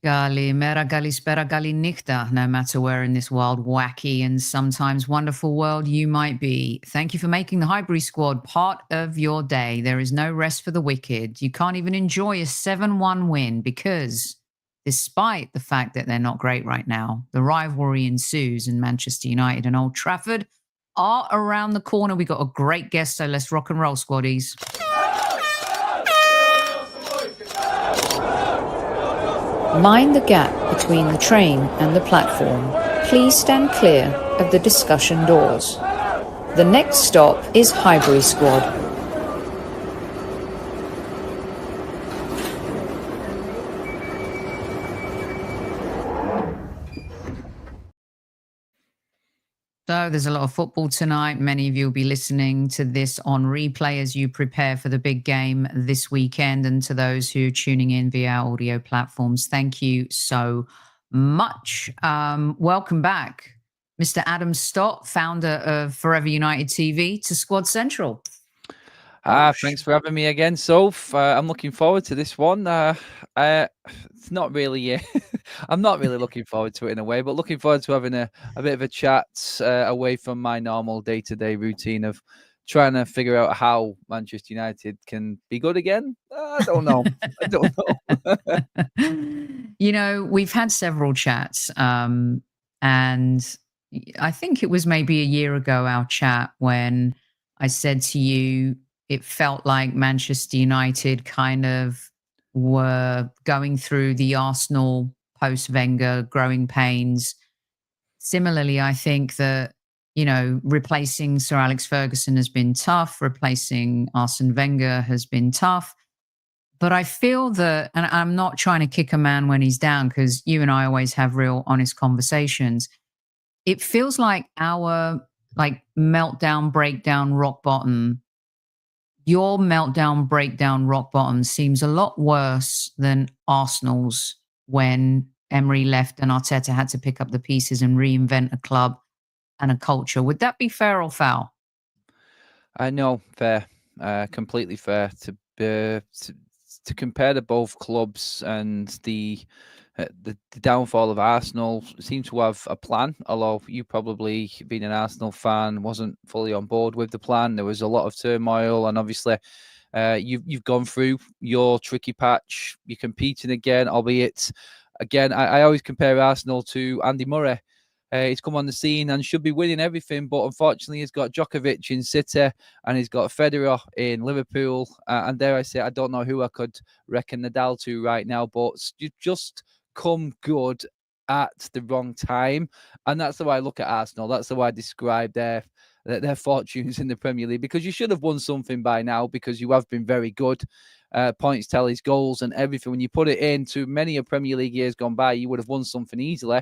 Galimera, galispera, galinichta, no matter where in this wild, wacky, and sometimes wonderful world you might be. Thank you for making the Highbury Squad part of your day. There is no rest for the wicked. You can't even enjoy a 7-1 win because, despite the fact that they're not great right now, the rivalry ensues, and Manchester United and Old Trafford are around the corner. We got a great guest, so let's rock and roll, squaddies. Mind the gap between the train and the platform. Please stand clear of the discussion doors. The next stop is Highbury Squad. So there's a lot of football tonight. Many of you will be listening to this on replay as you prepare for the big game this weekend. And to those who are tuning in via our audio platforms, thank you so much. Welcome back, Mr. Adam Stott, founder of Forever United TV, to Squad Central. Thanks for having me again, Soph. I'm looking forward to this one. It's not really, I'm not really looking forward to it in a way, but looking forward to having a bit of a chat away from my normal day-to-day routine of trying to figure out how Manchester United can be good again. I don't know. I don't know. You know, we've had several chats, and I think it was maybe a year ago, our chat, when I said to you, it felt like Manchester United kind of were going through the Arsenal post-Wenger growing pains. Similarly, I think that, you know, replacing Sir Alex Ferguson has been tough. Replacing Arsene Wenger has been tough. But I feel that, and I'm not trying to kick a man when he's down, because you and I always have real honest conversations. It feels like our meltdown, breakdown, rock bottom. Your meltdown, breakdown, rock bottom seems a lot worse than Arsenal's when Emery left and Arteta had to pick up the pieces and reinvent a club and a culture. Would that be fair or foul? No, fair, completely fair. To compare to both clubs and the downfall of Arsenal seemed to have a plan, although you probably, being an Arsenal fan, wasn't fully on board with the plan. There was a lot of turmoil, and obviously you've gone through your tricky patch. You're competing again, albeit, again, I always compare Arsenal to Andy Murray. He's come on the scene and should be winning everything, but unfortunately he's got Djokovic in City and he's got Federer in Liverpool. And dare I say, I don't know who I could reckon Nadal to right now, but you just come good at the wrong time. And that's the way I look at Arsenal. That's the way I describe their fortunes in the Premier League, because you should have won something by now, because you have been very good. Points tallies, goals and everything. When you put it into many of Premier League years gone by, you would have won something easily.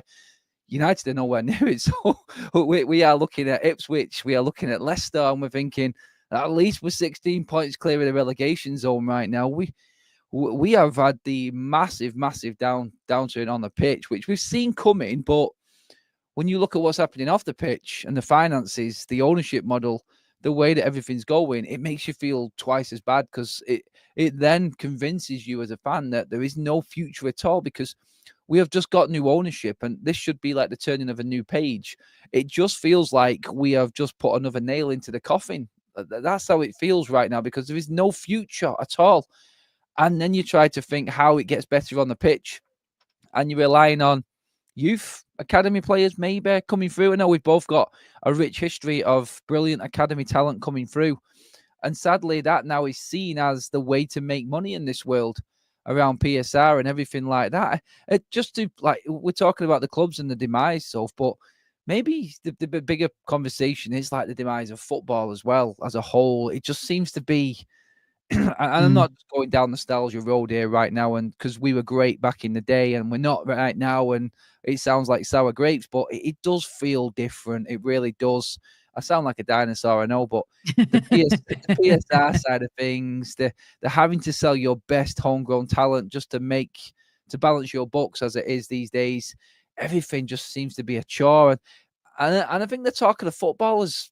United are nowhere near it. So we are looking at Ipswich, we are looking at Leicester, and we're thinking at least we're 16 points clear of the relegation zone right now. We have had the massive downturn on the pitch, which we've seen coming. But when you look at what's happening off the pitch and the finances, the ownership model, the way that everything's going, it makes you feel twice as bad, because it then convinces you as a fan that there is no future at all, because we have just got new ownership, and this should be like the turning of a new page. It just feels like we have just put another nail into the coffin. That's how it feels right now, because there is no future at all. And then you try to think how it gets better on the pitch, and you're relying on youth academy players maybe coming through. I know we've both got a rich history of brilliant academy talent coming through, and sadly that now is seen as the way to make money in this world around PSR and everything like that. We're talking about the clubs and the demise, but maybe the bigger conversation is like the demise of football as well as a whole. It just seems to be, and I'm not going down nostalgia road here right now, and because we were great back in the day and we're not right now, and it sounds like sour grapes, but it does feel different. It really does. I sound like a dinosaur, I know, but the PSR side of things, they're having to sell your best homegrown talent just to balance your books as it is these days. Everything just seems to be a chore. And I think the talk of the football has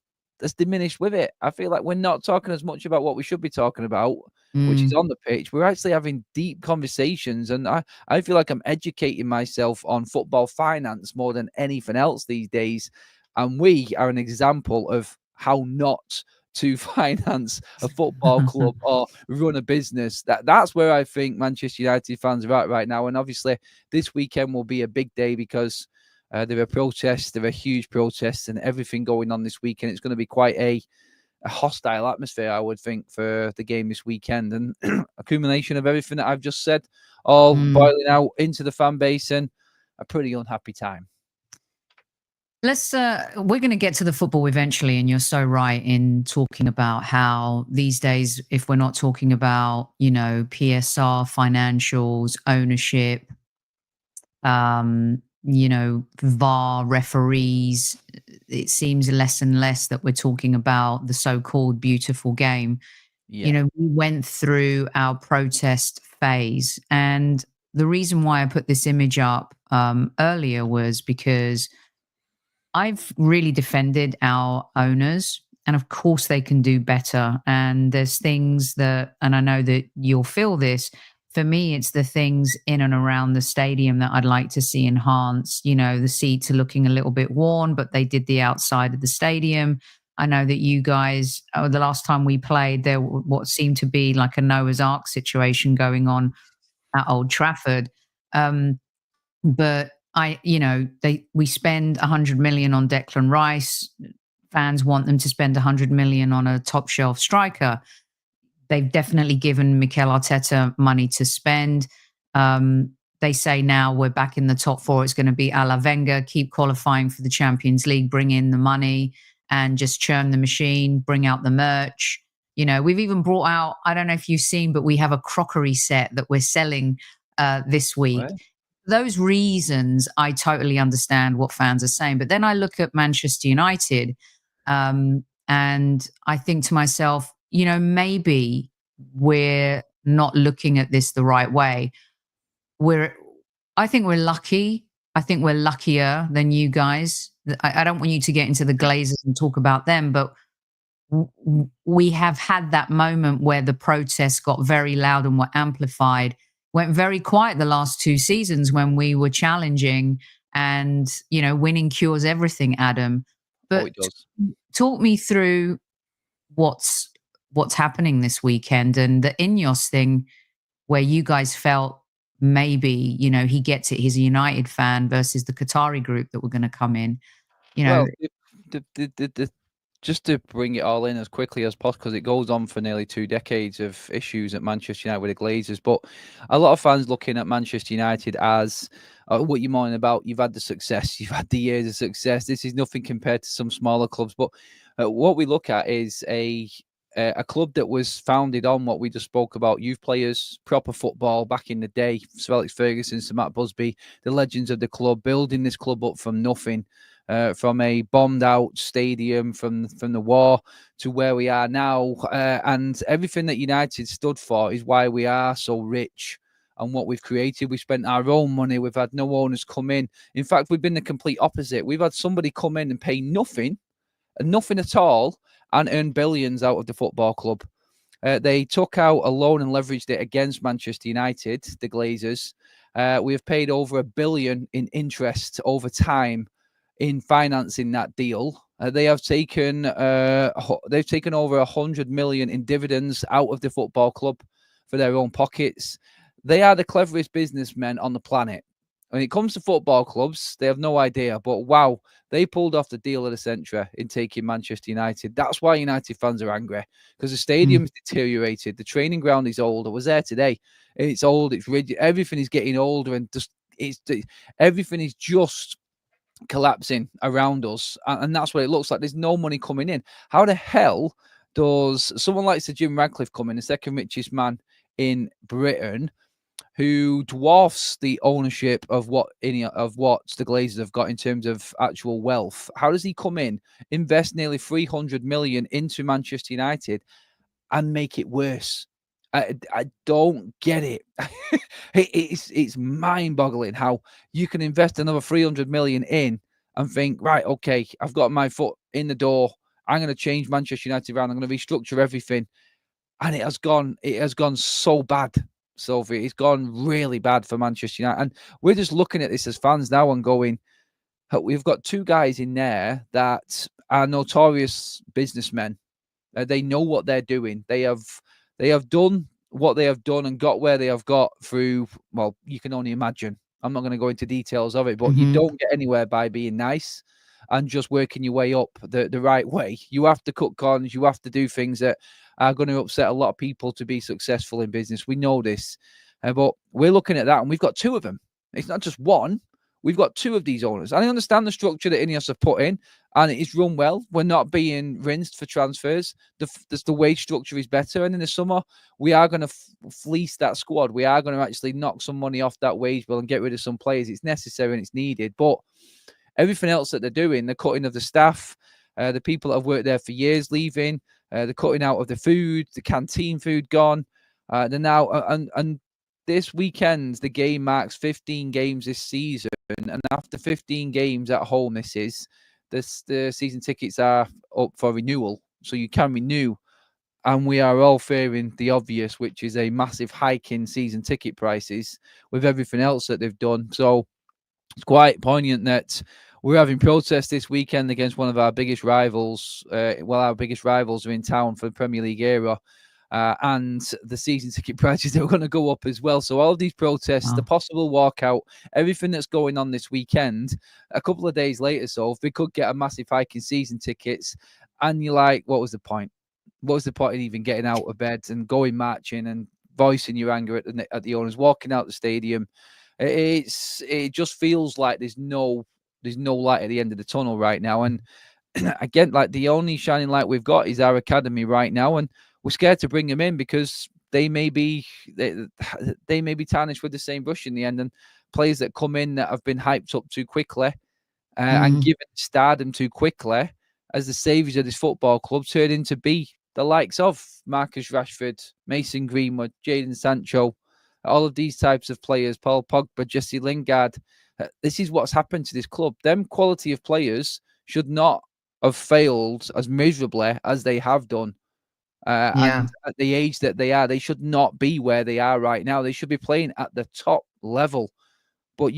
diminished with it. I feel like we're not talking as much about what we should be talking about. which is Mm. on the pitch, we're actually having deep conversations. And I feel like I'm educating myself on football finance more than anything else these days. And we are an example of how not to finance a football club or run a business. That's where I think Manchester United fans are at right now. And obviously, this weekend will be a big day because there are protests, there are huge protests, and everything going on this weekend. It's going to be quite a hostile atmosphere, I would think, for the game this weekend. And accumulation of everything that I've just said, all boiling out into the fan base and a pretty unhappy time. We're going to get to the football eventually, and you're so right in talking about how these days, if we're not talking about, PSR, financials, ownership, VAR, referees, it seems less and less that we're talking about the so-called beautiful game. Yeah. We went through our protest phase, and the reason why I put this image up earlier was because I've really defended our owners, and of course they can do better. And there's things that, and I know that you'll feel this, for me, it's the things in and around the stadium that I'd like to see enhanced. The seats are looking a little bit worn, but they did the outside of the stadium. I know that you guys, the last time we played, there what seemed to be like a Noah's Ark situation going on at Old Trafford. But we spend 100 million on Declan Rice. Fans want them to spend 100 million on a top shelf striker. They've definitely given Mikel Arteta money to spend. They say now we're back in the top four. It's going to be a la Wenger, keep qualifying for the Champions League, bring in the money and just churn the machine, bring out the merch. We've even brought out, I don't know if you've seen, but we have a crockery set that we're selling this week. Right. Those reasons, I totally understand what fans are saying. But then I look at Manchester United and I think to myself, maybe we're not looking at this the right way. I think we're lucky. I think we're luckier than you guys. I don't want you to get into the Glazers and talk about them, but we have had that moment where the protests got very loud and were amplified. Went very quiet the last 2 seasons when we were challenging, and winning cures everything, Adam. But it does. Talk me through what's happening this weekend and the Ineos thing, where you guys felt maybe he gets it. He's a United fan versus the Qatari group that were going to come in. Well, just to bring it all in as quickly as possible, because it goes on for nearly 2 decades of issues at Manchester United with the Glazers. But a lot of fans looking at Manchester United as what you're moaning about. You've had the success, you've had the years of success. This is nothing compared to some smaller clubs. But what we look at is a club that was founded on what we just spoke about: youth players, proper football back in the day. Sir Alex Ferguson, Sir Matt Busby, the legends of the club, building this club up from nothing. From a bombed out stadium from the war to where we are now. And everything that United stood for is why we are so rich and what we've created. We spent our own money. We've had no owners come in. In fact, we've been the complete opposite. We've had somebody come in and pay nothing at all and earn billions out of the football club. They took out a loan and leveraged it against Manchester United, the Glazers. We have paid over $1 billion in interest over time in financing that deal. They have taken over 100 million in dividends out of the football club for their own pockets. They are the cleverest businessmen on the planet. When it comes to football clubs, they have no idea. But wow, they pulled off the deal of the century in taking Manchester United. That's why United fans are angry, because the stadium's deteriorated. The training ground is old. I was there today. It's old. It's rigid. Everything is getting older, and everything is just collapsing around us, and that's what it looks like. There's no money coming in. How the hell does someone like Sir Jim Radcliffe come in, the second richest man in Britain, who dwarfs the ownership of what the Glazers have got in terms of actual wealth? How does he come in, invest nearly 300 million into Manchester United, and make it worse? I don't get it. It's mind-boggling how you can invest another 300 million in and think, right, okay, I've got my foot in the door. I'm going to change Manchester United around. I'm going to restructure everything. and it has gone so bad, Sophie. It's gone really bad for Manchester United. And we're just looking at this as fans now and going, we've got two guys in there that are notorious businessmen. They know what they're doing. They have done what they have done and got where they have got through, well, you can only imagine. I'm not going to go into details of it, but you don't get anywhere by being nice and just working your way up the right way. You have to cut corners. You have to do things that are going to upset a lot of people to be successful in business. We know this, but we're looking at that, and we've got two of them. It's not just one. We've got two of these owners. I understand the structure that Ineos have put in, and it is run well. We're not being rinsed for transfers. The wage structure is better. And in the summer, we are going to fleece that squad. We are going to actually knock some money off that wage bill and get rid of some players. It's necessary and it's needed. But everything else that they're doing, the cutting of the staff, the people that have worked there for years leaving, the cutting out of the food, the canteen food gone. They're now, and this weekend, the game marks 15 games this season. And after 15 games at home, the season tickets are up for renewal. So you can renew. And we are all fearing the obvious, which is a massive hike in season ticket prices with everything else that they've done. So it's quite poignant that we're having protests this weekend against one of our biggest rivals. Our biggest rivals are in town for the Premier League era. And the season ticket prices are going to go up as well. So all of these protests, the possible walkout, everything that's going on this weekend, a couple of days later, so if we could get a massive hike in season tickets, and you're like, what was the point? What was the point in even getting out of bed and going marching and voicing your anger at the owners, walking out the stadium? It just feels like there's no light at the end of the tunnel right now. And again, like the only shining light we've got is our academy right now, and we're scared to bring them in because they may be tarnished with the same brush in the end. And players that come in that have been hyped up too quickly and given stardom too quickly as the saviours of this football club turn into be the likes of Marcus Rashford, Mason Greenwood, Jadon Sancho, all of these types of players, Paul Pogba, Jesse Lingard. This is what's happened to this club. Them quality of players should not have failed as miserably as they have done. And at the age that they are, they should not be where they are right now. They should be playing at the top level. But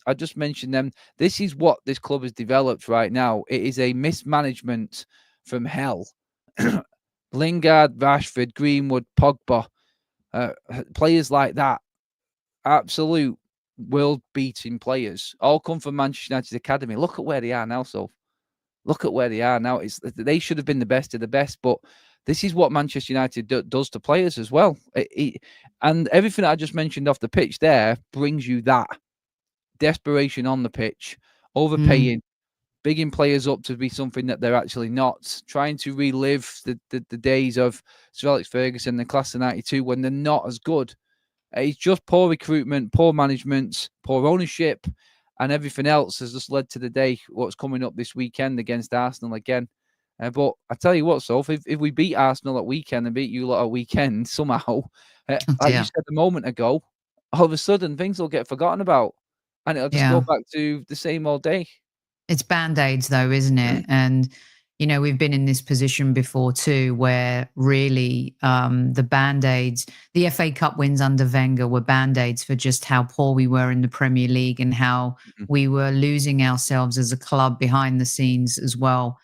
I just mentioned them. This is what this club has developed right now. It is a mismanagement from hell. Lingard, Rashford, Greenwood, Pogba, players like that, absolute world-beating players, all come from Manchester United's academy. Look at where they are now, so. Look at where they are now. They should have been the best of the best, but this is what Manchester United does to players as well. And everything I just mentioned off the pitch there brings you that desperation on the pitch, overpaying, bigging players up to be something that they're actually not, trying to relive the days of Sir Alex Ferguson, the class of 92, when they're not as good. It's just poor recruitment, poor management, poor ownership, and everything else has just led to the day what's coming up this weekend against Arsenal again. But I tell you what, Soph, if we beat Arsenal at weekend and beat you lot at weekend somehow, like you said a moment ago, all of a sudden things will get forgotten about, and it'll just go back to the same old day. It's Band-Aids though, isn't it? And, you know, we've been in this position before too, where really the Band-Aids, the FA Cup wins under Wenger were Band-Aids for just how poor we were in the Premier League and how we were losing ourselves as a club behind the scenes as well.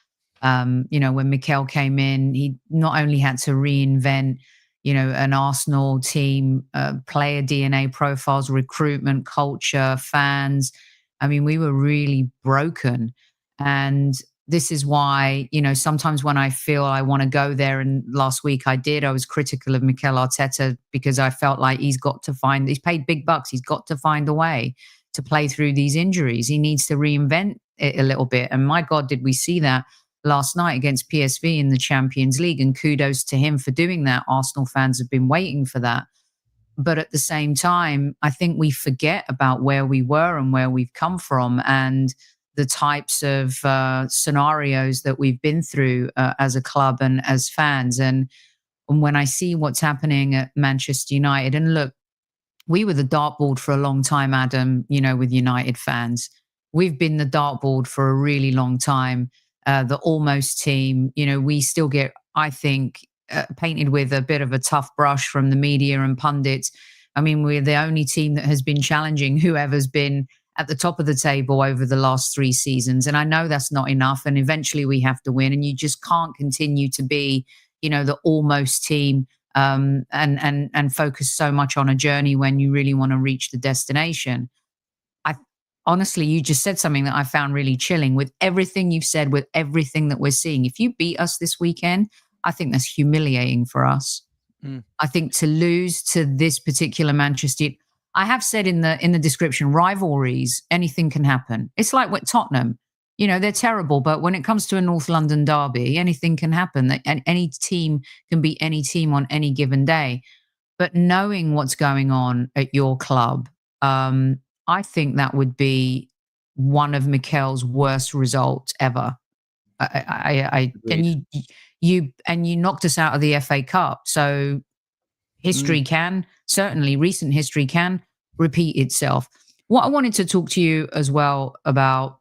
You know, when Mikel came in, he not only had to reinvent, you know, an Arsenal team, player DNA profiles, recruitment, culture, fans. I mean, we were really broken. And this is why, you know, sometimes when I feel I want to go there, and last week I was critical of Mikel Arteta because I felt like he's paid big bucks. He's got to find a way to play through these injuries. He needs to reinvent it a little bit. And my God, did we see that last night against PSV in the Champions League, and kudos to him for doing that. Arsenal fans have been waiting for that. But at the same time, I think we forget about where we were and where we've come from and the types of scenarios that we've been through as a club and as fans. And when I see what's happening at Manchester United, and look, we were the dartboard for a long time, Adam, you know, with United fans. We've been the dartboard for a really long time. The almost team, you know, we still get, I think, painted with a bit of a tough brush from the media and pundits. I mean, we're the only team that has been challenging whoever's been at the top of the table over the last 3 seasons. And I know that's not enough. And eventually we have to win. And you just can't continue to be, the almost team and focus so much on a journey when you really want to reach the destination. Honestly, you just said something that I found really chilling. With everything you've said, with everything that we're seeing, if you beat us this weekend, I think that's humiliating for us. I think to lose to this particular Manchester, I have said in the description, rivalries, anything can happen. It's like with Tottenham, they're terrible, but when it comes to a North London derby, anything can happen. And any team can beat any team on any given day. But knowing what's going on at your club, I think that would be one of Mikel's worst results ever. And you knocked us out of the FA Cup. So history recent history can repeat itself. What I wanted to talk to you as well about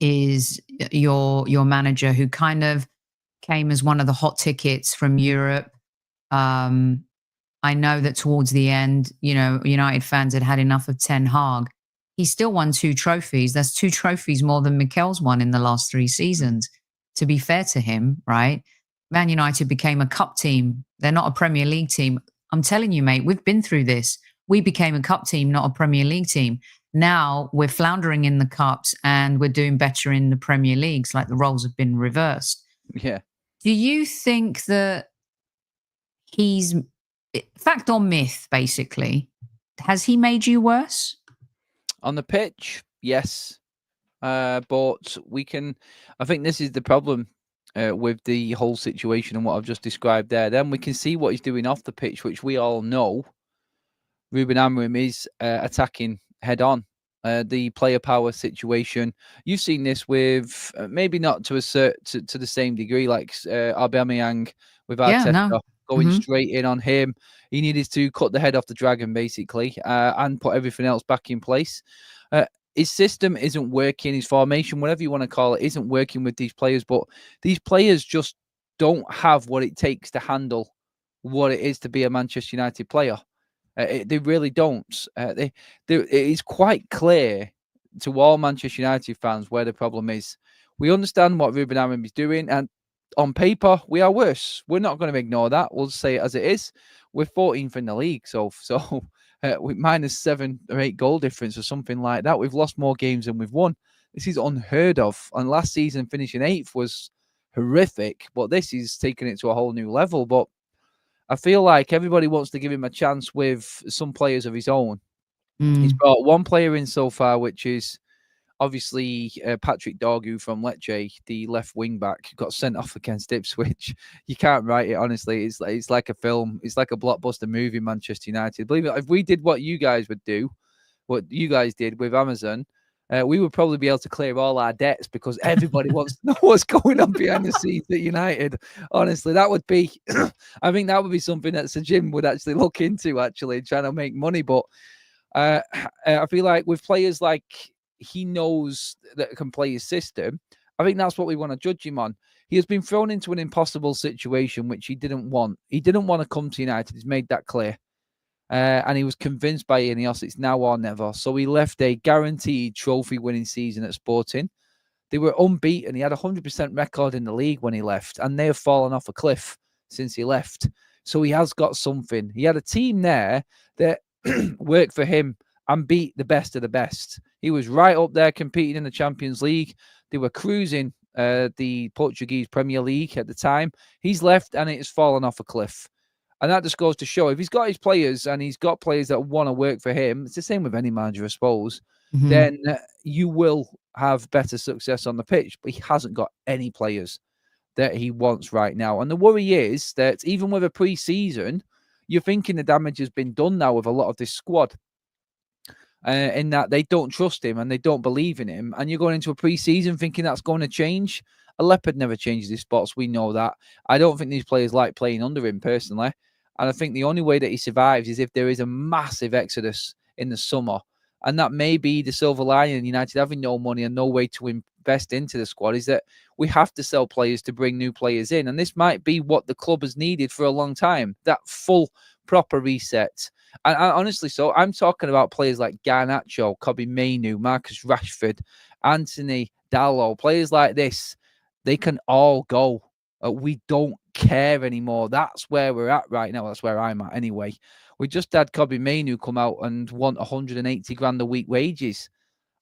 is your manager, who kind of came as one of the hot tickets from Europe. I know that towards the end, United fans had enough of Ten Hag. He still won 2 trophies. That's 2 trophies more than Mikel's won in the last 3 seasons. To be fair to him, right? Man United became a cup team. They're not a Premier League team. I'm telling you, mate, we've been through this. We became a cup team, not a Premier League team. Now we're floundering in the cups and we're doing better in the Premier Leagues, like the roles have been reversed. Yeah. Do you think that he's, fact or myth, basically, has he made you worse? On the pitch, yes. But I think this is the problem with the whole situation and what I've just described there. Then we can see what he's doing off the pitch, which we all know. Ruben Amorim is attacking head on. The player power situation. You've seen this with maybe not to the same degree, like Aubameyang with Arteta going straight in on him. He needed to cut the head off the dragon, basically, and put everything else back in place. His system isn't working. His formation, whatever you want to call it, isn't working with these players. But these players just don't have what it takes to handle what it is to be a Manchester United player. They really don't. It is quite clear to all Manchester United fans where the problem is. We understand what Ruben Amorim is doing, and on paper, we are worse. We're not going to ignore that. We'll say it as it is. We're 14th in the league, so with minus 7 or 8 goal difference or something like that, we've lost more games than we've won. This is unheard of. And last season, finishing 8th was horrific, but this is taking it to a whole new level. But I feel like everybody wants to give him a chance with some players of his own. He's brought one player in so far, which is obviously Patrick Dorgu from Lecce, the left wing back, got sent off against Ipswich. You can't write it, honestly. It's like a film. It's like a blockbuster movie, Manchester United. Believe it, if we did what you guys would do, what you guys did with Amazon, we would probably be able to clear all our debts because everybody wants to know what's going on behind the scenes at United. Honestly, that would be, I think that would be something that Sir Jim would actually look into, actually, trying to make money. But I feel like with players like he knows that can play his system, I think that's what we want to judge him on. He has been thrown into an impossible situation, which he didn't want. He didn't want to come to United. He's made that clear. And he was convinced by Ineos it's now or never. So he left a guaranteed trophy-winning season at Sporting. They were unbeaten. He had a 100% record in the league when he left, and they have fallen off a cliff since he left. So he has got something. He had a team there that worked for him and beat the best of the best. He was right up there competing in the Champions League. They were cruising the Portuguese Premier League at the time. He's left, and it has fallen off a cliff. And that just goes to show if he's got his players and he's got players that want to work for him, it's the same with any manager, I suppose, then you will have better success on the pitch. But he hasn't got any players that he wants right now. And the worry is that even with a pre-season, you're thinking the damage has been done now with a lot of this squad. In that they don't trust him and they don't believe in him. And you're going into a pre-season thinking that's going to change. A leopard never changes his spots. We know that. I don't think these players like playing under him personally. And I think the only way that he survives is if there is a massive exodus in the summer And that may be the silver lining, United having no money and no way to invest into the squad, is that we have to sell players to bring new players in. And this might be what the club has needed for a long time, that full, proper reset. And honestly, so I'm talking about players like Garnacho, Kobbie Mainoo, Marcus Rashford, Anthony Dalot, players like this. They can all go. We don't care anymore. That's where we're at right now. That's where I'm at anyway. We just had Kobbie Mainoo come out and want 180 grand a week wages.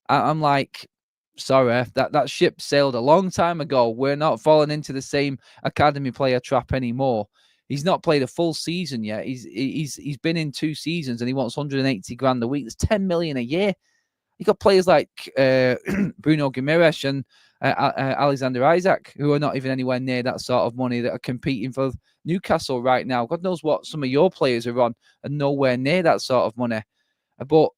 I'm like, sorry, that ship sailed a long time ago. We're not falling into the same academy player trap anymore. He's not played a full season yet. He's been in 2 seasons and he wants 180 grand a week. That's 10 million a year. You got players like Bruno Guimaraes and Alexander Isak, who are not even anywhere near that sort of money, that are competing for Newcastle right now. God knows what some of your players are on, and nowhere near that sort of money. But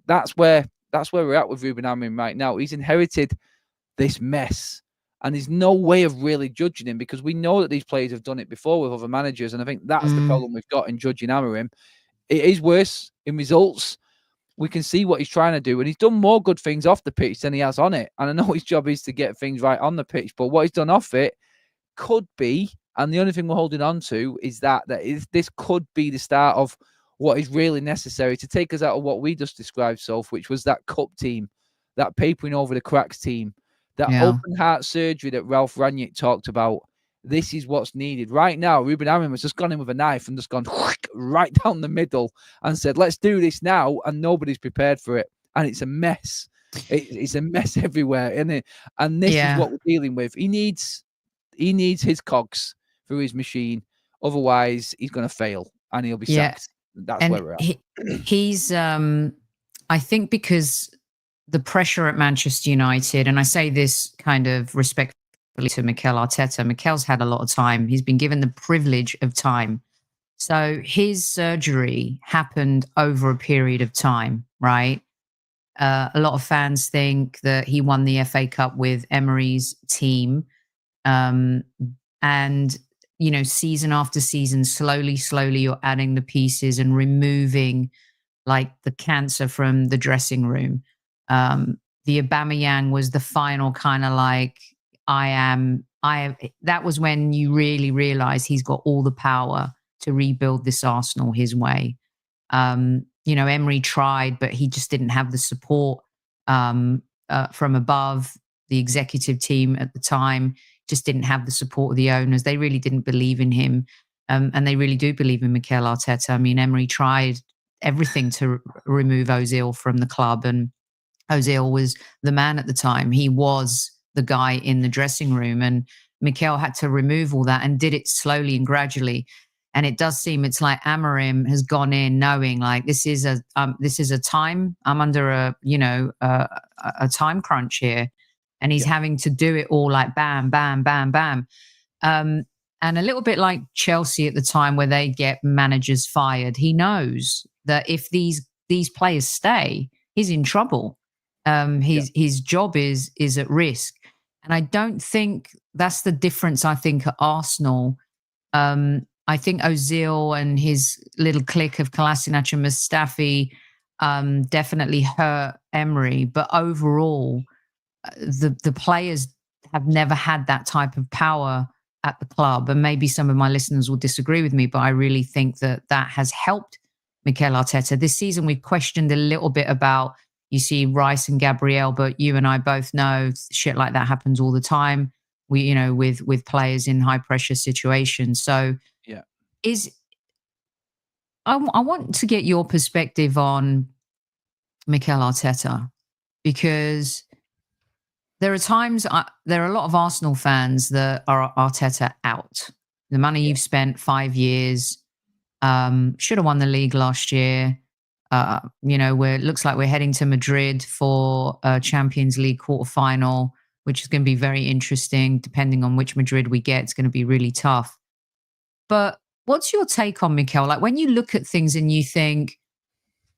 that's where we're at with Ruben Amorim right now. He's inherited this mess, and there's no way of really judging him, because we know that these players have done it before with other managers, and I think that's the problem we've got in judging Amorim. It is worse in results. We can see what he's trying to do, and he's done more good things off the pitch than he has on it. And I know his job is to get things right on the pitch, but what he's done off it could be, and the only thing we're holding on to is that this could be the start of what is really necessary to take us out of what we just described, Soph, which was that cup team, that papering over the cracks team, that open heart surgery that Ralph Rangnick talked about. This is what's needed right now. Ruben Amorim has just gone in with a knife and just gone right down the middle and said, let's do this now. And nobody's prepared for it. And it's a mess. It's a mess everywhere, isn't it? And this is what we're dealing with. He needs his cogs through his machine. Otherwise, he's going to fail and he'll be sacked. That's where we're at. He's, I think, because the pressure at Manchester United, and I say this kind of respectfully to Mikel Arteta. Mikel's had a lot of time. He's been given the privilege of time. So his surgery happened over a period of time, right? A lot of fans think that he won the FA Cup with Emery's team. And, you know, season after season, slowly, you're adding the pieces and removing like the cancer from the dressing room. The Aubameyang was the final kind of like, that was when you really realize he's got all the power to rebuild this Arsenal his way. You know, Emery tried, but he just didn't have the support from above. The executive team at the time just didn't have the support of the owners. They really didn't believe in him. And they really do believe in Mikel Arteta. I mean, Emery tried everything to remove Ozil from the club, and Ozil was the man at the time. He was the guy in the dressing room, and Mikel had to remove all that and did it slowly and gradually. And it does seem it's like Amorim has gone in knowing like this is a time, I'm under a time crunch here, and he's having to do it all like bam, bam, bam, bam. And a little bit like Chelsea at the time where they get managers fired. He knows that if these players stay, he's in trouble. His job is at risk. And I don't think that's the difference, I think, at Arsenal. I think Ozil and his little clique of Kolasinac and Mustafi definitely hurt Emery. But overall, the players have never had that type of power at the club. And maybe some of my listeners will disagree with me, but I really think that has helped Mikel Arteta. This season, we've questioned a little bit about, you see Rice and Gabriel, but you and I both know shit like that happens all the time. We, you know, with players in high pressure situations. So I want to get your perspective on Mikel Arteta, because there are times, there are a lot of Arsenal fans that are Arteta out. The money you've spent 5 years, should have won the league last year. You know, it looks like we're heading to Madrid for a Champions League quarterfinal, which is going to be very interesting. Depending on which Madrid we get, it's going to be really tough. But what's your take on Mikel? Like, when you look at things and you think,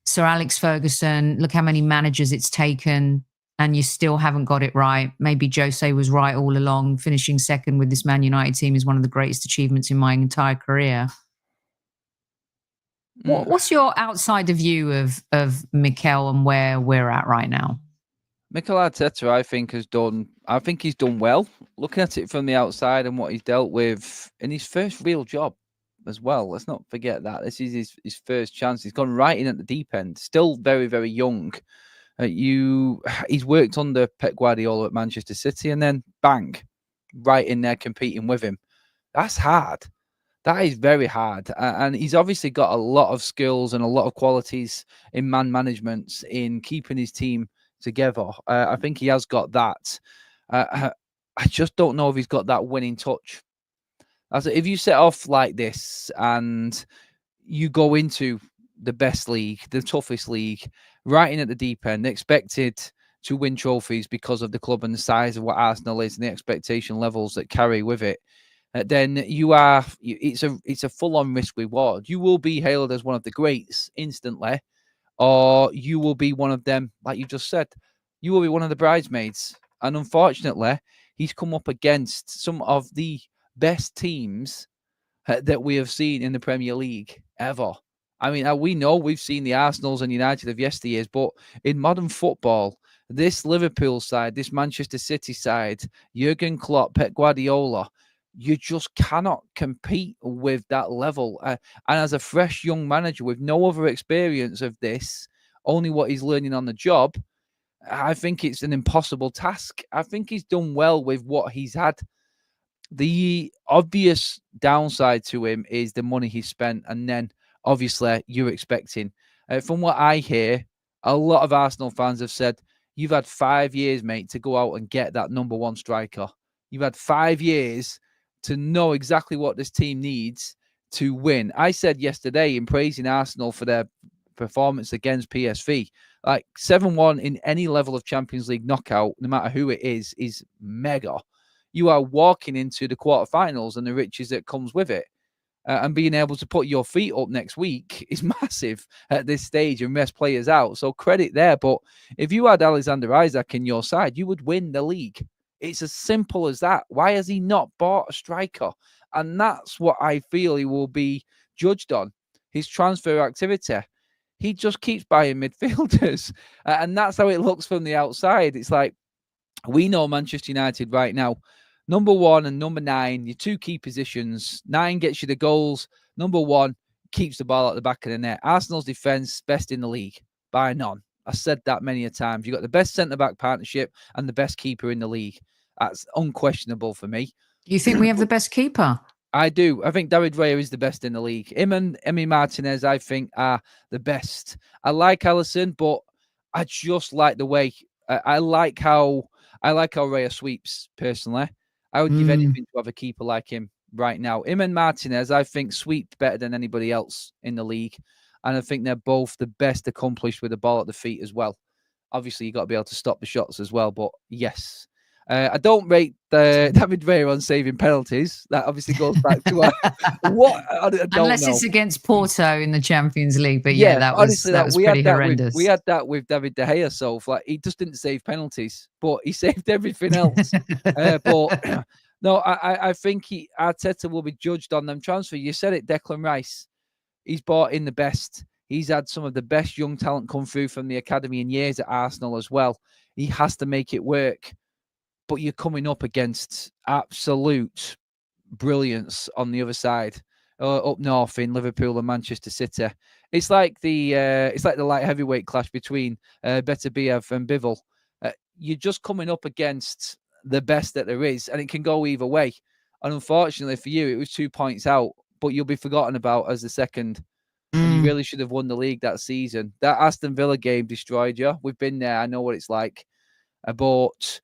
Sir Alex Ferguson, look how many managers it's taken, and you still haven't got it right. Maybe Jose was right all along. Finishing second with this Man United team is one of the greatest achievements in my entire career. What's your outsider view of Mikel and where we're at right now? Mikel Arteta, I think he's done well. Looking at it from the outside and what he's dealt with in his first real job as well. Let's not forget that. This is his first chance. He's gone right in at the deep end. Still very, very young. He's worked under Pep Guardiola at Manchester City, and then bang, right in there competing with him. That's hard. That is very hard. And he's obviously got a lot of skills and a lot of qualities in man management, in keeping his team together. I think he has got that. I just don't know if he's got that winning touch. If you set off like this and you go into the best league, the toughest league, right in at the deep end, expected to win trophies because of the club and the size of what Arsenal is and the expectation levels that carry with it, then it's a full-on risk reward. You will be hailed as one of the greats instantly, or you will be one of them, like you just said. You will be one of the bridesmaids. And unfortunately, he's come up against some of the best teams that we have seen in the Premier League ever. I mean, we've seen the Arsenals and United of yesteryears, but in modern football, this Liverpool side, this Manchester City side, Jurgen Klopp, Pep Guardiola, you just cannot compete with that level. And as a fresh young manager with no other experience of this, only what he's learning on the job, I think it's an impossible task. I think he's done well with what he's had. The obvious downside to him is the money he's spent, and then obviously you're expecting. From what I hear, a lot of Arsenal fans have said, you've had 5 years, mate, to go out and get that number one striker. You've had 5 years to know exactly what this team needs to win. I said yesterday in praising Arsenal for their performance against PSV, like 7-1 in any level of Champions League knockout, no matter who it is mega. You are walking into the quarterfinals and the riches that comes with it. And being able to put your feet up next week is massive at this stage and rest players out. So credit there. But if you had Alexander Isak in your side, you would win the league. It's as simple as that. Why has he not bought a striker? And that's what I feel he will be judged on, his transfer activity. He just keeps buying midfielders. And that's how it looks from the outside. It's like, we know Manchester United right now, number 1 and number 9, your two key positions. 9 gets you the goals. Number 1 keeps the ball at the back of the net. Arsenal's defence, best in the league, by none. I said that many a times. You've got the best centre-back partnership and the best keeper in the league. That's unquestionable for me. You think we have the best keeper? I do. I think David Raya is the best in the league. Him and Emi Martinez, I think, are the best. I like Alisson, but I just like the way. I like how Raya sweeps, personally. I would give anything to have a keeper like him right now. Him and Martinez, I think, sweep better than anybody else in the league. And I think they're both the best accomplished with the ball at the feet as well. Obviously, you've got to be able to stop the shots as well. But yes, I don't rate David Raya on saving penalties. That obviously goes back to what I don't Unless know. it's against Porto in the Champions League. But yeah, that was pretty horrendous. We had that with David De Gea. So like, he just didn't save penalties, but he saved everything else. But no, I think Arteta will be judged on them transfer. You said it, Declan Rice. He's brought in the best. He's had some of the best young talent come through from the academy in years at Arsenal as well. He has to make it work. But you're coming up against absolute brilliance on the other side, up north in Liverpool and Manchester City. It's like the light heavyweight clash between Beterbiev and Bivol. You're just coming up against the best that there is, and it can go either way. And unfortunately for you, it was 2 points out, but you'll be forgotten about as the second. And you really should have won the league that season. That Aston Villa game destroyed you. We've been there. I know what it's like. But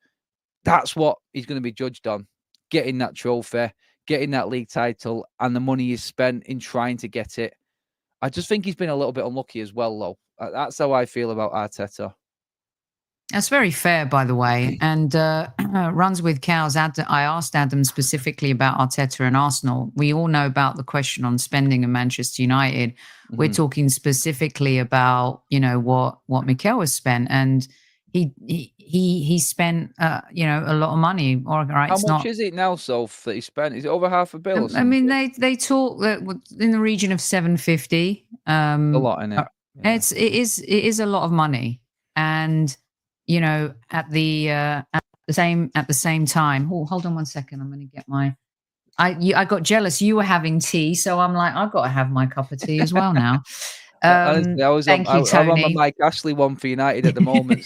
that's what he's going to be judged on. Getting that trophy, getting that league title, and the money he's spent in trying to get it. I just think he's been a little bit unlucky as well, though. That's how I feel about Arteta. That's very fair, by the way. And runs with cows. I asked Adam specifically about Arteta and Arsenal. We all know about the question on spending in Manchester United. We're talking specifically about, what Mikel has spent. And he spent a lot of money. All right, How much is it now, Soph, that he spent? Is it over $500 million or I something? mean, they talk that in the region of 750. A lot in it. Yeah. It is a lot of money, and at the same time. Oh, hold on one second. I'm going to get my. I got jealous. You were having tea, so I'm like, I've got to have my cup of tea as well now. Honestly, Thank you, Tony. I'm on my Mike Ashley one for United at the moment.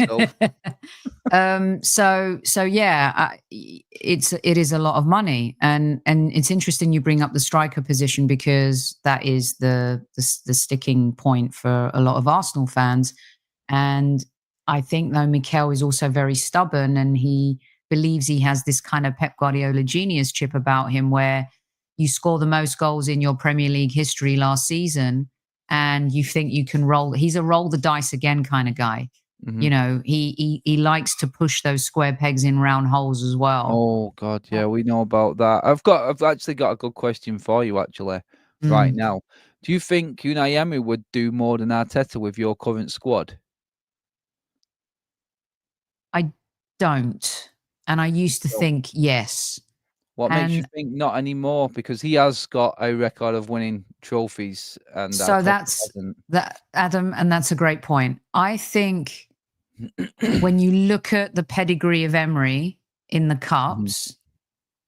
So yeah, it is a lot of money, and it's interesting you bring up the striker position, because that is the sticking point for a lot of Arsenal fans. And I think though Mikel is also very stubborn, and he believes he has this kind of Pep Guardiola genius chip about him, where you score the most goals in your Premier League history last season, and you think you can he's a roll the dice again kind of guy. Mm-hmm. He likes to push those square pegs in round holes as well. Oh God, yeah, we know about that. I've actually got a good question for you right now. Do you think Unai Emery would do more than Arteta with your current squad? I don't, and I used to think yes. What makes you think not anymore? Because he has got a record of winning trophies, and so that's Adam, and that's a great point. I think when you look at the pedigree of Emery in the cups,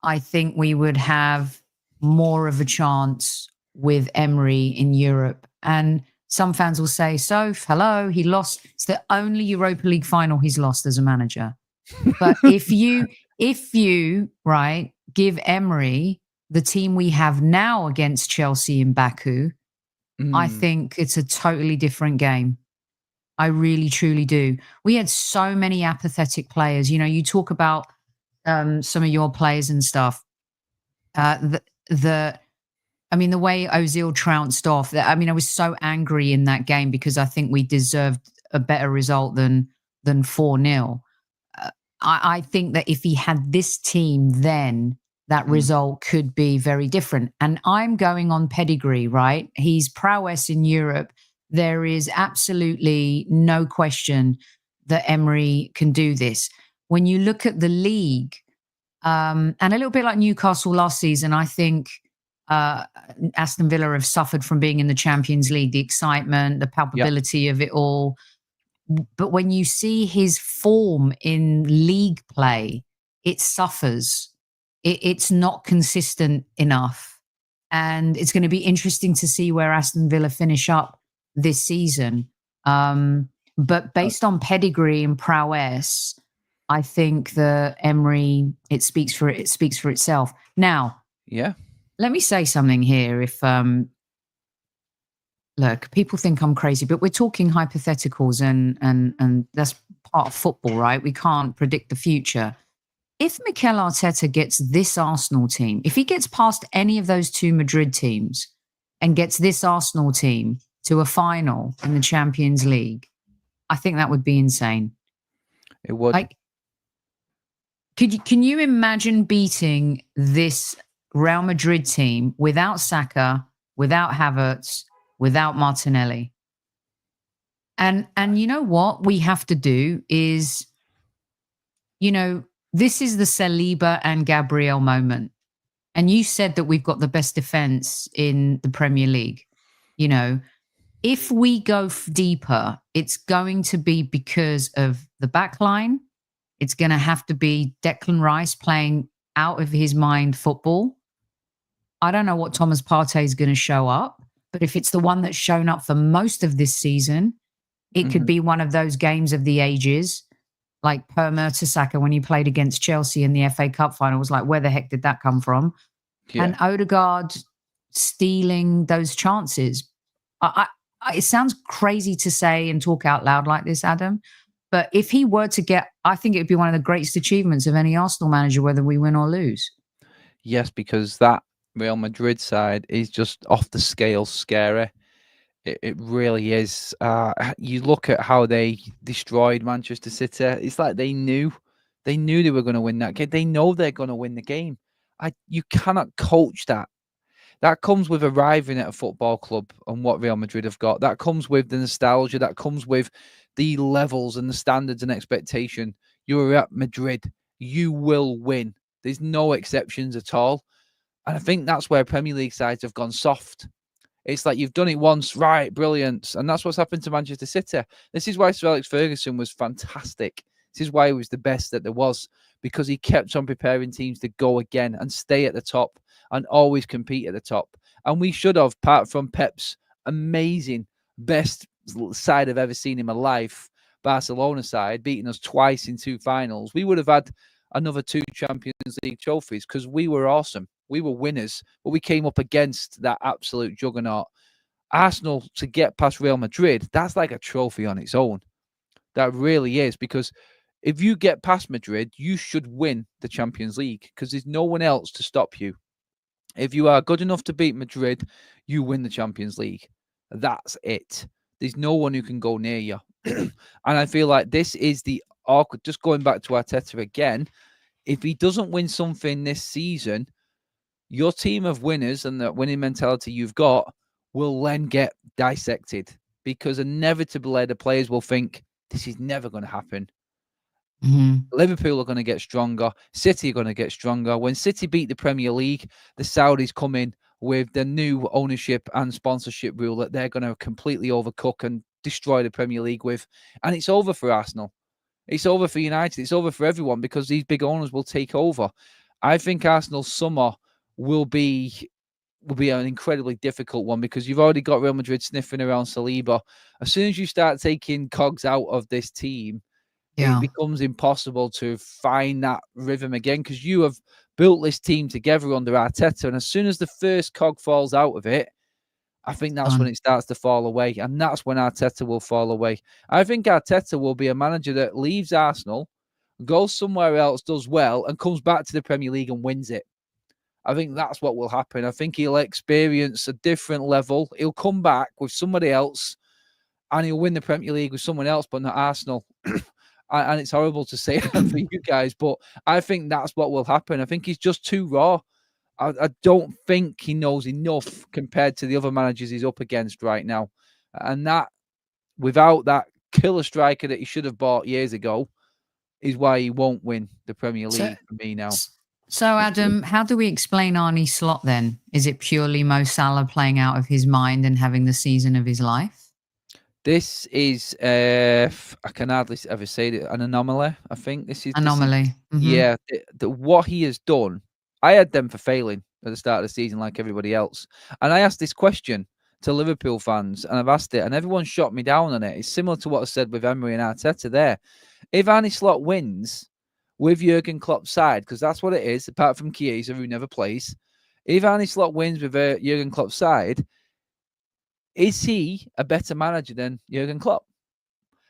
I think we would have more of a chance with Emery in Europe. And some fans will say, "Soph, hello, he lost. It's the only Europa League final he's lost as a manager." But if you right give Emery the team we have now against Chelsea in Baku, I think it's a totally different game. I really, truly do. We had so many apathetic players. You talk about some of your players and stuff. The way Ozil trounced off. I was so angry in that game, because I think we deserved a better result than 4-0. I think that if he had this team then, that result could be very different. And I'm going on pedigree, right? He's prowess in Europe. There is absolutely no question that Emery can do this. When you look at the league, and a little bit like Newcastle last season, I think Aston Villa have suffered from being in the Champions League, the excitement, the palpability of it all. But when you see his form in league play, it suffers. It's not consistent enough. And it's going to be interesting to see where Aston Villa finish up this season. But based on pedigree and prowess, I think the Emery, it speaks for itself. Now, let me say something here. If look, people think I'm crazy, but we're talking hypotheticals, and that's part of football, right? We can't predict the future. If Mikel Arteta gets this Arsenal team, if he gets past any of those two Madrid teams and gets this Arsenal team to a final in the Champions League, I think that would be insane. It would. Can you imagine beating this Real Madrid team without Saka, without Havertz, without Martinelli? And you know what we have to do is, this is the Saliba and Gabriel moment. And you said that we've got the best defense in the Premier League. If we go deeper, it's going to be because of the back line. It's going to have to be Declan Rice playing out of his mind football. I don't know what Thomas Partey is going to show up, but if it's the one that's shown up for most of this season, it could be one of those games of the ages, like Per Mertesacker when he played against Chelsea in the FA Cup final. Was like, where the heck did that come from? Yeah. And Odegaard stealing those chances. It sounds crazy to say and talk out loud like this, Adam, but if he were to get, I think it would be one of the greatest achievements of any Arsenal manager, whether we win or lose. Yes, because that Real Madrid side is just off the scale scary. It really is. You look at how they destroyed Manchester City. It's like they knew they were going to win that game. They know they're going to win the game. You cannot coach that. That comes with arriving at a football club and what Real Madrid have got. That comes with the nostalgia. That comes with the levels and the standards and expectation. You're at Madrid. You will win. There's no exceptions at all. And I think that's where Premier League sides have gone soft. It's like you've done it once, right? Brilliant. And that's what's happened to Manchester City. This is why Sir Alex Ferguson was fantastic. This is why he was the best that there was, because he kept on preparing teams to go again and stay at the top and always compete at the top. And we should have, apart from Pep's amazing, best side I've ever seen in my life, Barcelona side, beating us twice in 2 finals, we would have had another 2 Champions League trophies because we were awesome. We were winners, but we came up against that absolute juggernaut. Arsenal, to get past Real Madrid, that's like a trophy on its own. That really is, because if you get past Madrid, you should win the Champions League because there's no one else to stop you. If you are good enough to beat Madrid, you win the Champions League. That's it. There's no one who can go near you. And I feel like this is the awkward, just going back to Arteta again, if he doesn't win something this season, your team of winners and the winning mentality you've got will then get dissected, because inevitably the players will think, this is never going to happen. Liverpool are going to get stronger. City are going to get stronger. When City beat the Premier League, the Saudis come in with the new ownership and sponsorship rule that they're going to completely overcook and destroy the Premier League with. And it's over for Arsenal. It's over for United. It's over for everyone, because these big owners will take over. I think Arsenal's summer will be an incredibly difficult one, because you've already got Real Madrid sniffing around Saliba. As soon as you start taking cogs out of this team, it becomes impossible to find that rhythm again, because you have built this team together under Arteta, and as soon as the first cog falls out of it, I think that's when it starts to fall away, and that's when Arteta will fall away. I think Arteta will be a manager that leaves Arsenal, goes somewhere else, does well, and comes back to the Premier League and wins it. I think that's what will happen. I think he'll experience a different level. He'll come back with somebody else, and he'll win the Premier League with someone else, but not Arsenal. And it's horrible to say that for you guys, but I think that's what will happen. I think he's just too raw. I don't think he knows enough compared to the other managers he's up against right now. And that, without that killer striker that he should have bought years ago, is why he won't win the Premier League for me now. So, Adam, how do we explain Arne Slot then? Is it purely Mo Salah playing out of his mind and having the season of his life? This is, I can hardly ever say it, an anomaly. I think this is anomaly. Yeah, what he has done. I had them for failing at the start of the season, like everybody else. And I asked this question to Liverpool fans, and I've asked it, and everyone shot me down on it. It's similar to what I said with Emery and Arteta there. If Arne Slot wins with Jurgen Klopp's side, because that's what it is, apart from Chiesa, who never plays. If Arne Slot wins with Jurgen Klopp's side, is he a better manager than Jurgen Klopp?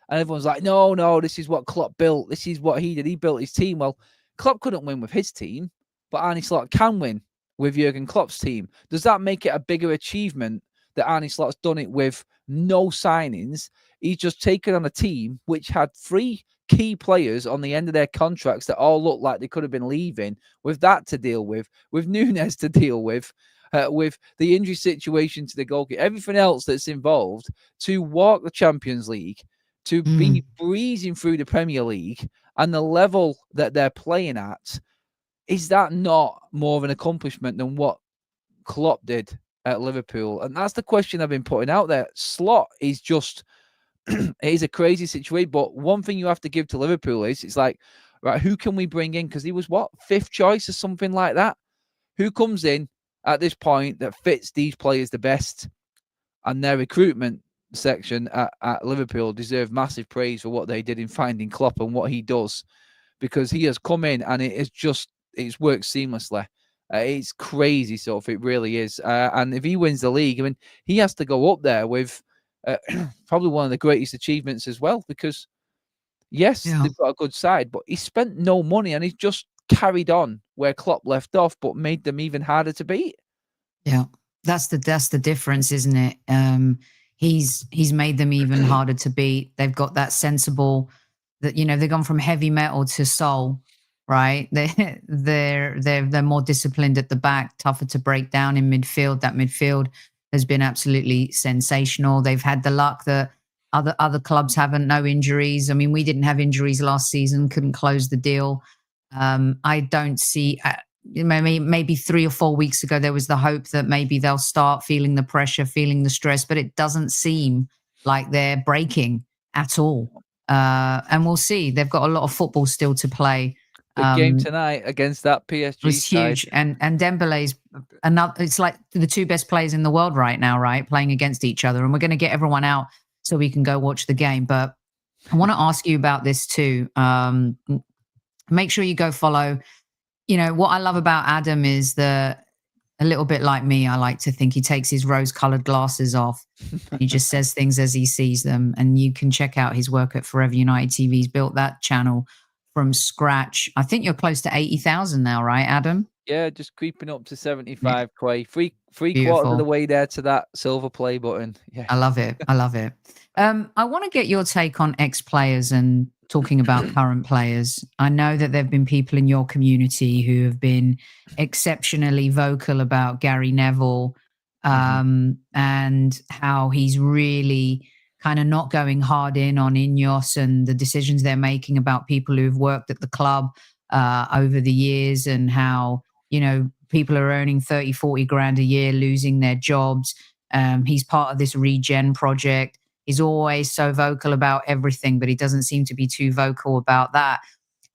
And everyone's like, no, this is what Klopp built. This is what he did. He built his team. Well, Klopp couldn't win with his team, but Arne Slot can win with Jurgen Klopp's team. Does that make it a bigger achievement that Arne Slot's done it with no signings? He's just taken on a team which had 3 key players on the end of their contracts that all looked like they could have been leaving, with that to deal with Nunes to deal with the injury situation to the goalkeeper, everything else that's involved, to walk the Champions League, to be breezing through the Premier League, and the level that they're playing at. Is that not more of an accomplishment than what Klopp did at Liverpool? And that's the question I've been putting out there. Slot is just, it is a crazy situation. But one thing you have to give to Liverpool is, it's like, right, who can we bring in? Because he was, 5th choice or something like that? Who comes in at this point that fits these players the best? And their recruitment section at Liverpool deserve massive praise for what they did in finding Klopp and what he does, because he has come in and it's worked seamlessly. It's crazy stuff. It really is. And if he wins the league, I mean, he has to go up there with probably one of the greatest achievements as well, because yes, they've got a good side, but he spent no money and he's just carried on where Klopp left off, but made them even harder to beat. Yeah, that's the difference, isn't it? He's made them even harder to beat. They've got that sensible, that they've gone from heavy metal to soul, right? They're more disciplined at the back, tougher to break down in midfield. That midfield has been absolutely sensational. They've had the luck that Other clubs haven't, no injuries. I mean, we didn't have injuries last season, couldn't close the deal. I don't see, maybe 3 or 4 weeks ago, there was the hope that maybe they'll start feeling the pressure, feeling the stress, but it doesn't seem like they're breaking at all. And we'll see. They've got a lot of football still to play. Big game tonight against that PSG was huge, side. and Dembele's another. It's like the 2 best players in the world right now, right, playing against each other, and we're going to get everyone out so we can go watch the game. But I want to ask you about this too. Make sure you go follow. You know what I love about Adam is that, a little bit like me, I like to think he takes his rose-colored glasses off. He just says things as he sees them, and you can check out his work at Forever United TV. He's built that channel from scratch. I think you're close to 80,000 now, right, Adam? Yeah, just creeping up to 75 quay. Three Beautiful. quarters of the way there to that silver play button. Yeah, I love it. I love it. I want to get your take on ex-players and talking about current players. I know that there have been people in your community who have been exceptionally vocal about Gary Neville, and how he's really kind of not going hard in on Ineos and the decisions they're making about people who've worked at the club over the years, and how, you know, people are earning 30, 40 grand a year, losing their jobs. He's part of this regen project. He's always so vocal about everything, but he doesn't seem to be too vocal about that.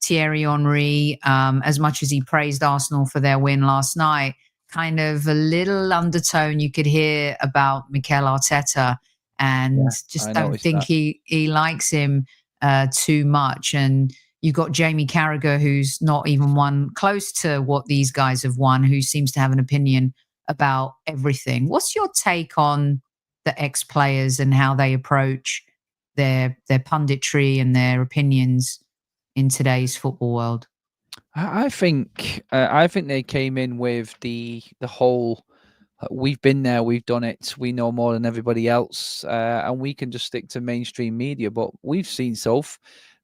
Thierry Henry, as much as he praised Arsenal for their win last night, kind of a little undertone you could hear about Mikel Arteta, and just don't think he likes him too much. And you've got Jamie Carragher, who's not even won close to what these guys have won, who seems to have an opinion about everything. What's your take on the ex-players and how they approach their punditry and their opinions in today's football world? I think they came in with the whole, we've been there, we've done it, we know more than everybody else, and we can just stick to mainstream media. But we've seen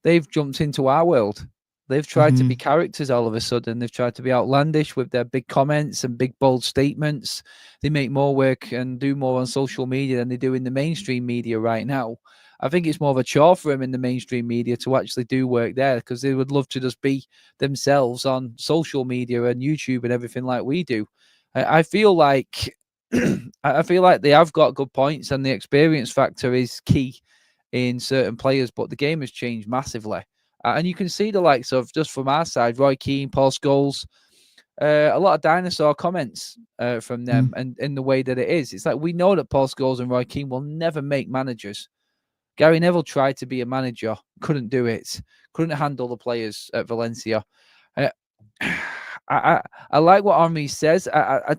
they've jumped into our world. They've tried to be characters all of a sudden. They've tried to be outlandish with their big comments and big, bold statements. They make more work and do more on social media than they do in the mainstream media right now. I think it's more of a chore for them in the mainstream media to actually do work there, because they would love to just be themselves on social media and YouTube and everything like we do. I feel like they have got good points, and the experience factor is key in certain players, but the game has changed massively. And you can see the likes of, just from our side, Roy Keane, Paul Scholes, a lot of dinosaur comments from them, and in the way that it is. It's like, we know that Paul Scholes and Roy Keane will never make managers. Gary Neville tried to be a manager, couldn't do it, couldn't handle the players at Valencia. I like what Henry says. I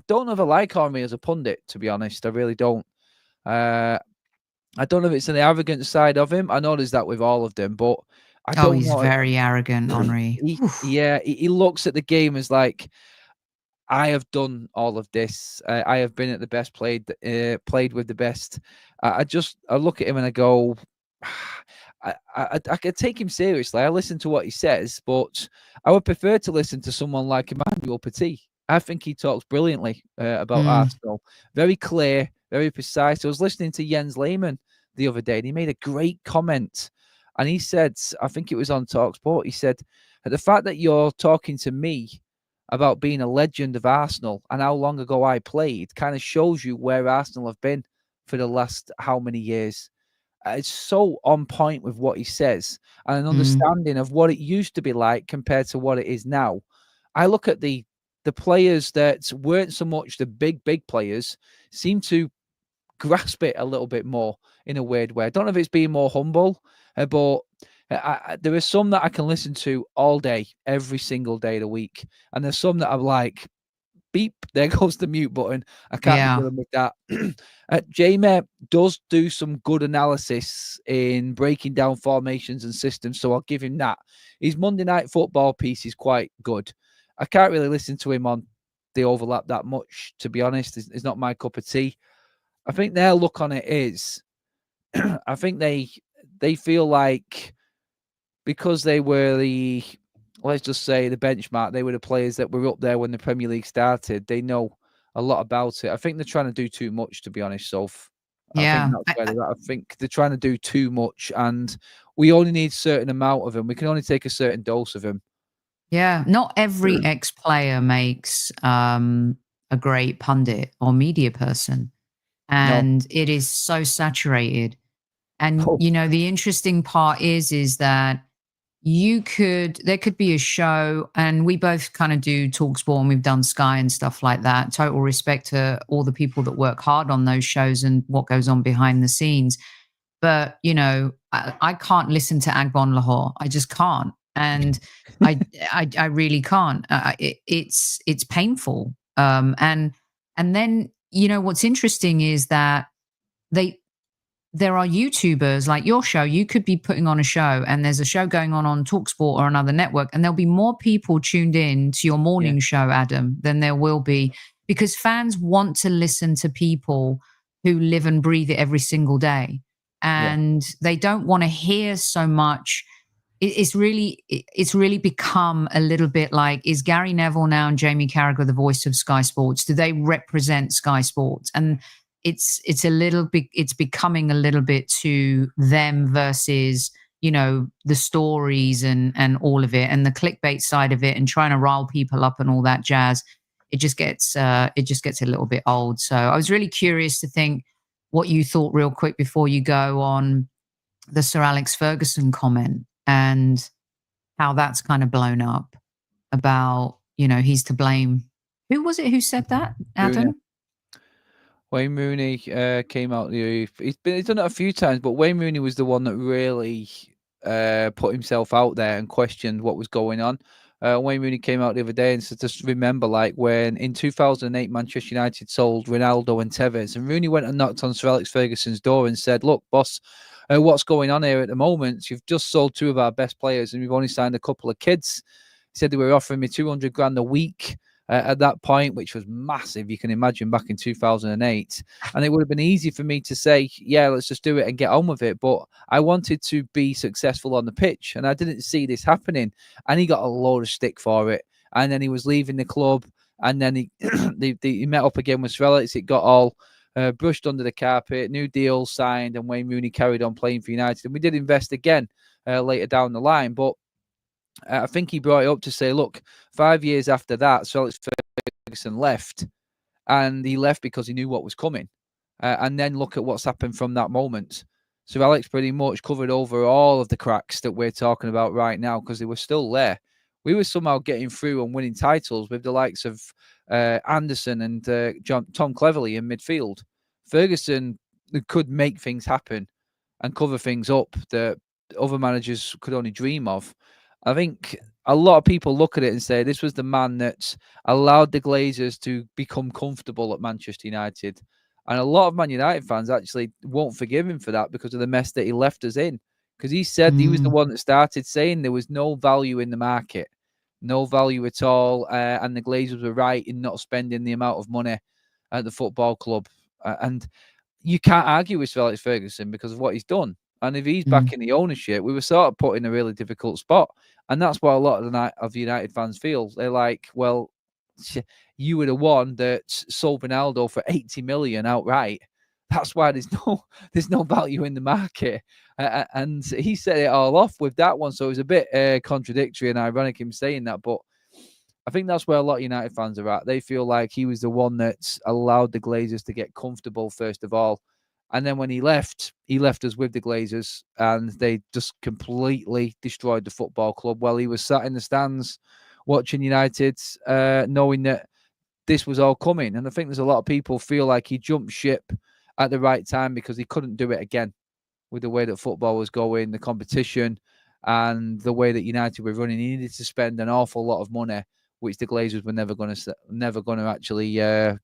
don't know if I like Henry as a pundit, to be honest. I really don't. I don't know if it's an arrogant side of him. I know there's that with all of them, but I don't know. He's very arrogant, Henry. He looks at the game as like, I have done all of this. I have been at the best, played with the best. I look at him and I go, I could take him seriously. I listen to what he says, but I would prefer to listen to someone like Emmanuel Petit. I think he talks brilliantly about Arsenal. Very clear, very precise. I was listening to Jens Lehmann the other day, and he made a great comment. And he said, I think it was on TalkSport, he said, the fact that you're talking to me about being a legend of Arsenal and how long ago I played kind of shows you where Arsenal have been for the last how many years. It's so on point with what he says, and an understanding of what it used to be like compared to what it is now. I look at the players that weren't so much the big players seem to grasp it a little bit more in a weird way. I don't know if it's being more humble, but there are some that I can listen to all day, every single day of the week. And there's some that I'm like, beep, there goes the mute button. I can't be dealing with that. Jamie does do some good analysis in breaking down formations and systems, so I'll give him that. His Monday Night Football piece is quite good. I can't really listen to him on the overlap that much, to be honest. It's not my cup of tea. I think their look on it is, I think they feel like, because they were let's just say the benchmark, they were the players that were up there when the Premier League started. They know a lot about it. I think they're trying to do too much, to be honest, Soph. I think Yeah. that's where they're at. I think they're trying to do too much, and we only need a certain amount of them. We can only take a certain dose of them. Yeah. Not every ex-player makes a great pundit or media person. No. And it is so saturated. And, Oh, the interesting part is that there could be a show, and we both kind of do TalkSport and we've done Sky and stuff like that. Total respect to all the people that work hard on those shows and what goes on behind the scenes. But, I can't listen to Agbon Lahore. I just can't. And I really can't. It's painful. And then, what's interesting is that there are YouTubers like your show. You could be putting on a show and there's a show going on TalkSport or another network, and there'll be more people tuned in to your morning show, Adam, than there will be, because fans want to listen to people who live and breathe it every single day. And they don't want to hear so much. It's really become a little bit like, is Gary Neville now and Jamie Carragher the voice of Sky Sports? Do they represent Sky Sports? And it's becoming a little bit to them versus, the stories and all of it, and the clickbait side of it, and trying to rile people up and all that jazz. It just gets a little bit old. So I was really curious to think what you thought real quick before you go on the Sir Alex Ferguson comment and how that's kind of blown up about, he's to blame. Who was it who said that, Adam? Rooney. Wayne Rooney came out. He's done it a few times, but Wayne Rooney was the one that really put himself out there and questioned what was going on. Wayne Rooney came out the other day and said, just remember, like when in 2008 Manchester United sold Ronaldo and Tevez, and Rooney went and knocked on Sir Alex Ferguson's door and said, look, boss, what's going on here at the moment? You've just sold two of our best players and we've only signed a couple of kids. He said they were offering me 200 grand a week at that point, which was massive. You can imagine back in 2008. And it would have been easy for me to say, yeah, let's just do it and get on with it. But I wanted to be successful on the pitch, and I didn't see this happening. And he got a load of stick for it. And then he was leaving the club. And then he met up again with Sir Alex. It got all brushed under the carpet, new deals signed, and Wayne Rooney carried on playing for United. And we did invest again later down the line. But I think he brought it up to say, look, 5 years after that, Sir Alex Ferguson left, and he left because he knew what was coming. And then look at what's happened from that moment. Sir Alex pretty much covered over all of the cracks that we're talking about right now because they were still there. We were somehow getting through and winning titles with the likes of Anderson and Tom Cleverley in midfield. Ferguson could make things happen and cover things up that other managers could only dream of. I think a lot of people look at it and say this was the man that allowed the Glazers to become comfortable at Manchester United. And a lot of Man United fans actually won't forgive him for that because of the mess that he left us in. Because he said he was the one that started saying there was no value in the market, no value at all. And the Glazers were right in not spending the amount of money at the football club. And you can't argue with Sir Alex Ferguson because of what he's done. And if he's back in the ownership, we were sort of put in a really difficult spot. And that's what a lot of the United fans feel. They're like, well, you were the one that sold Ronaldo for 80 million outright. That's why there's no value in the market. And he set it all off with that one. So it was a bit contradictory and ironic him saying that. But I think that's where a lot of United fans are at. They feel like he was the one that allowed the Glazers to get comfortable, first of all. And then when he left us with the Glazers, and they just completely destroyed the football club. While he was sat in the stands watching United, knowing that this was all coming. And I think there's a lot of people feel like he jumped ship at the right time because he couldn't do it again with the way that football was going, the competition, and the way that United were running. He needed to spend an awful lot of money, which the Glazers were never going to actually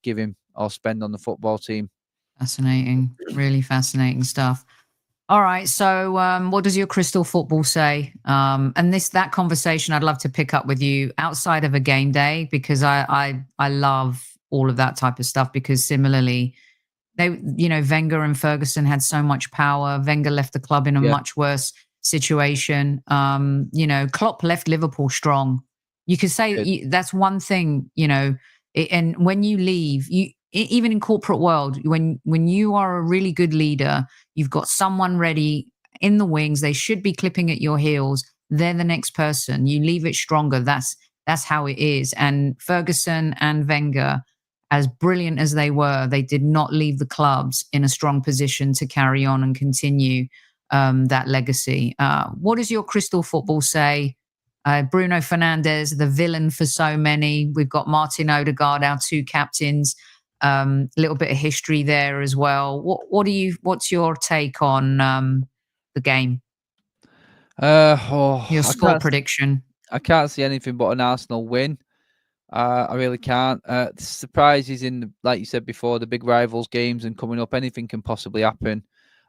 give him or spend on the football team. Fascinating. Really fascinating stuff. All right. So what does your crystal football say? And that conversation I'd love to pick up with you outside of a game day, because I love all of that type of stuff, because similarly, Wenger and Ferguson had so much power. Wenger left the club in a much worse situation. Klopp left Liverpool strong. You could say that's one thing, and when you leave, even in corporate world, when you are a really good leader, you've got someone ready in the wings. They should be clipping at your heels. They're the next person. You leave it stronger. That's how it is. And Ferguson and Wenger, as brilliant as they were, they did not leave the clubs in a strong position to carry on and continue that legacy. What does your crystal football say? Bruno Fernandes, the villain for so many. We've got Martin Odegaard, our two captains. A little bit of history there as well. What's your take on the game? Your score prediction? I can't see anything but an Arsenal win. I really can't. The surprises in, like you said before, the big rivals games and coming up, anything can possibly happen.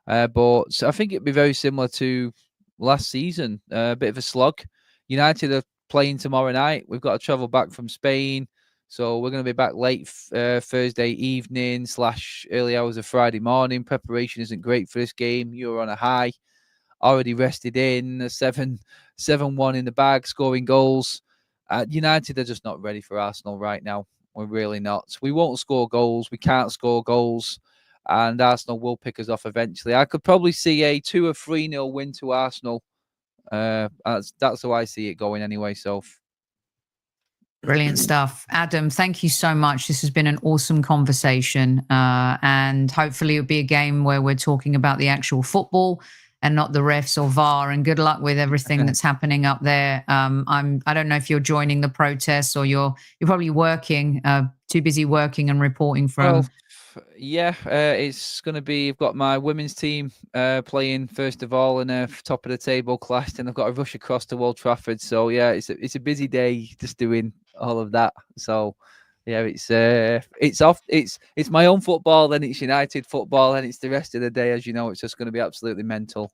But I think it'd be very similar to last season. A bit of a slog. United are playing tomorrow night. We've got to travel back from Spain. So we're going to be back late Thursday evening / early hours of Friday morning. Preparation isn't great for this game. You're on a high. Already rested in. 7-1 in the bag, scoring goals. United are just not ready for Arsenal right now. We're really not. We won't score goals. We can't score goals. And Arsenal will pick us off eventually. I could probably see a 2 or 3-0 win to Arsenal. That's how I see it going anyway. So brilliant stuff. Adam, thank you so much. This has been an awesome conversation. And hopefully it'll be a game where we're talking about the actual football and not the refs or VAR. And good luck with everything that's happening up there. I don't know if you're joining the protests or you're probably working, too busy working and reporting from. Well, yeah, it's going to be. I've got my women's team playing first of all in a top of the table clash, and I've got to rush across to Old Trafford. So yeah, it's a busy day just doing all of that. So yeah, it's off. It's my own football, then it's United football, and it's the rest of the day. As you know, it's just going to be absolutely mental.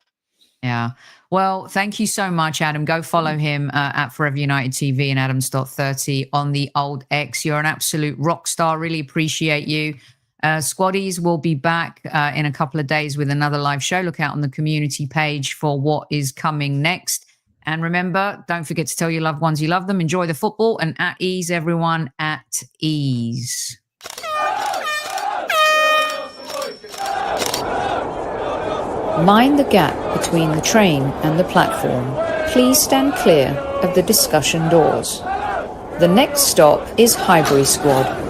Yeah. Well, thank you so much, Adam. Go follow him at Forever United TV and Adams.30 on the old X. You're an absolute rock star. Really appreciate you. Squaddies will be back in a couple of days with another live show. Look out on the community page for what is coming next. And remember, don't forget to tell your loved ones you love them. Enjoy the football, and at ease, everyone, at ease. Mind the gap between the train and the platform. Please stand clear of the discussion doors. The next stop is Highbury Squad.